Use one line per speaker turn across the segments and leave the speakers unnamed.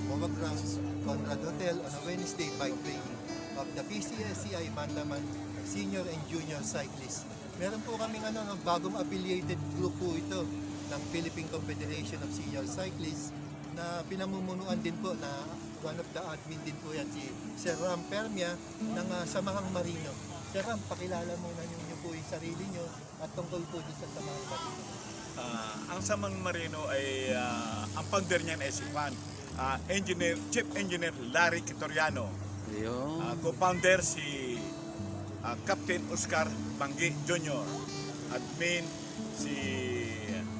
MOA Grounds, Conrad Hotel on a Wednesday bike training of the PCSCI Mandaman Senior and Junior Cyclists. Meron po kaming bagong affiliated group po ito ng Philippine Confederation of Senior Cyclists na pinamumunuan din po na one of the admin din po yan si Sir Ram Permia ng Samahang Marino. Sir Ram, pakilala muna niyo po yung sarili niyo at tungkol po din sa Samahang Marino.
Ang Samahang Marino ay ang founder niyan ay si Juan, Chief Engineer Larry Quitoriano. Co-founder si Captain Oscar Banggi Jr. Admin si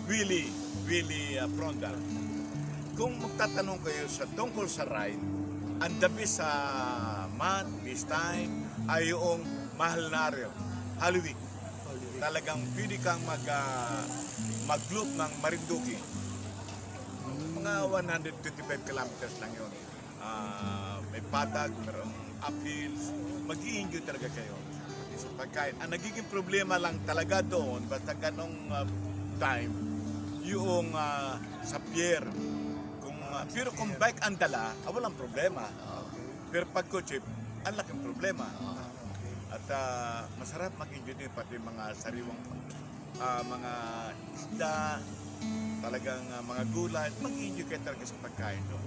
Willie Fronda. Kung magtatanong kayo sa tungkol sa ride, ang the best sa month, this time, ay yung mahal na araw, Holy Week. Talagang pwede kang mag-loop ng Marinduque. Mga 125 kilometers lang yun. May patag, mayroong uphills, mag-i-enjoy talaga kayo sa pagkain. Ang nagiging problema lang talaga doon, basta ganong time, yung sa pier. Pero kung bike ang dala, walang problema. Pero pag kotse, ang laking problema. At masarap mag-enjoy din pati mga sariwang mga isda, talagang mga gulay. Mag-enjoy kayo talaga sa pagkain doon.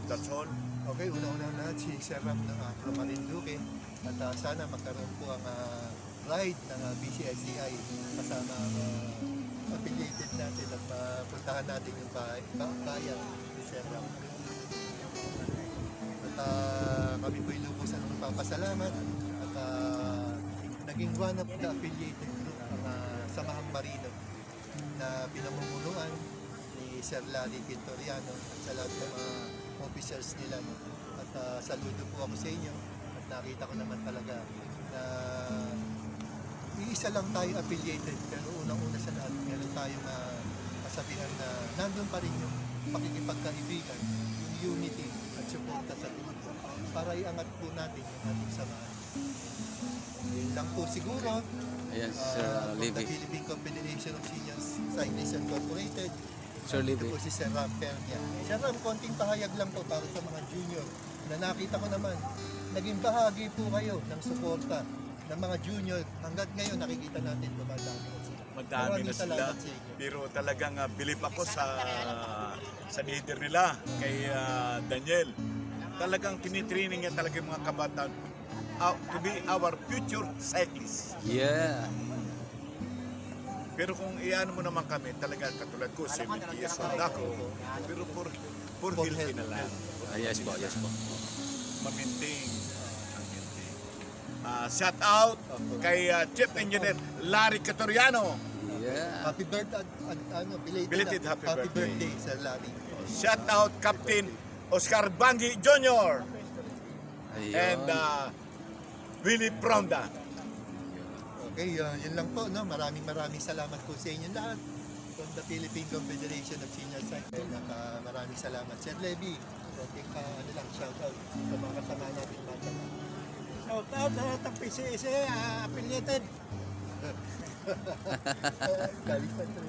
That's all.
Okay, una-una na si Sir Ram ng from Marinduque at sana magkaroon po ang ride ng BCSCI kasama ang affiliated natin at mapuntahan natin yung bayan ni Sir Ram. At kami po ilubusan ng papasalamat at naging one of the affiliated group ang Samahang Marino na pinamumunuan ni Sir Larry Quitoriano at sa lahat ng mga officers nila. At saludo po ako sa inyo at nakita ko naman talaga na iisa lang tayo affiliated pero unang-una sa lahat meron tayong kasabihan na nandun pa rin yung pakikipagkaibigan, yung unity at suporta sa tuwa para iangat po natin yung ating samahan. Yun lang po siguro.
Yes, Sir
The
Levy.
Philippine Confederation of Senior Cyclists Incorporated.
Sir Levy.
Ito po si Sir Ram Pernia. Sir Ram, konting pahayag lang po para sa mga junior na nakita ko naman. Naging bahagi po kayo ng suporta ng mga junior. Hanggang ngayon nakikita natin dumadami na sila.
Madami na sila.
Sa inyo.
Pero talagang believe ako sa leader nila, kay Daniel. Talagang tinitraining niya talaga yung mga kabataan to be our future cyclists.
Yeah.
Pero kung iano mo naman kami, talaga katulad ko, 70 years old ako, pero for healthy na lang.
Yes po, yes po.
Ma-maintain. Shout out kay Chief Engineer Larry Quitoriano.
Yeah.
Happy birthday,
Belated happy birthday.
birthday, Sir Larry.
Shout out Captain Oscar Banggi Jr. and
Ayun.
Willie Fronda.
Okay, yun lang po. No? Maraming salamat po sa inyo lahat from the Philippine Confederation of Senior Cyclists. Maraming salamat. Sir Levy, konting shout out sa mga kasama natin.
Shout out sa lahat ng PCS affiliated.
Kalipan to.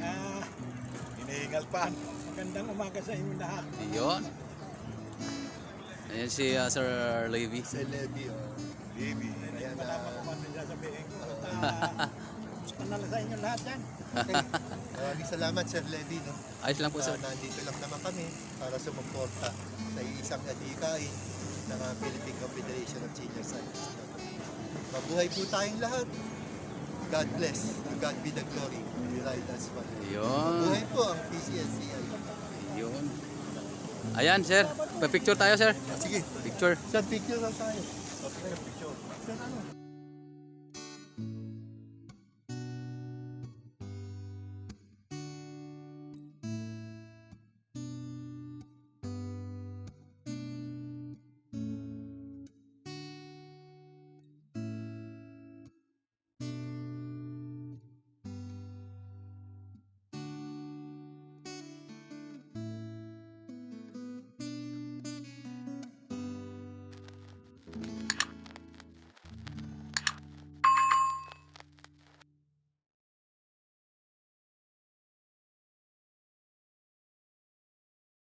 Hinihingal pa.
Magandang umaga sa inyo lahat.
Ayun. Ayan si Sir Levy.
Sir Levy,
Baby.
Ayan,
Wala pa kung ano sasabihin ko. Gusto na lang sa inyo lahat yan.
okay. Maraming salamat, Sir Levy. No?
Ayos lang po, sir.
Nandito lang naman kami para sumuporta sa isang adhikain ng Philippine Confederation of Senior Cyclists. Mabuhay po tayong lahat. God bless. To God be the glory. We ride as one.
Ayun.
Mabuhay po ang PCSCI.
Ayun. Ayan, sir. Pa-picture tayo, sir.
Sige,
Picture.
sa picture lang tayo. Okay, picture. Sir, ano?